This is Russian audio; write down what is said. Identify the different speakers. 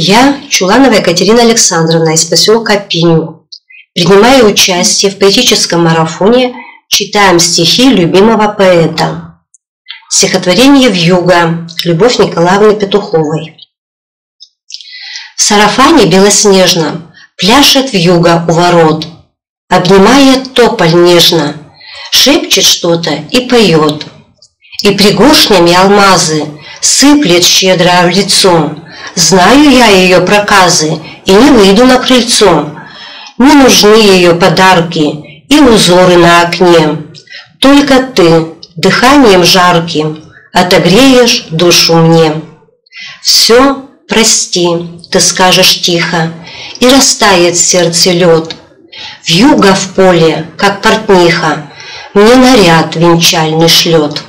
Speaker 1: Я, Чуланова Екатерина Александровна из поселка Пиню, принимаю участие в поэтическом марафоне «Читаем стихи любимого поэта». Стихотворение «Вьюга» Любовь Николаевны Петуховой. В сарафане белоснежном пляшет вьюга у ворот, обнимает тополь нежно, шепчет что-то и поет. И пригоршнями алмазы сыплет щедро в лицо. Знаю я ее проказы и не выйду на крыльцо. Не нужны ее подарки и узоры на окне. Только ты дыханием жарким отогреешь душу мне. Все прости, ты скажешь тихо, и растает в сердце лед. Вьюга в поле, как портниха, мне наряд венчальный шлет.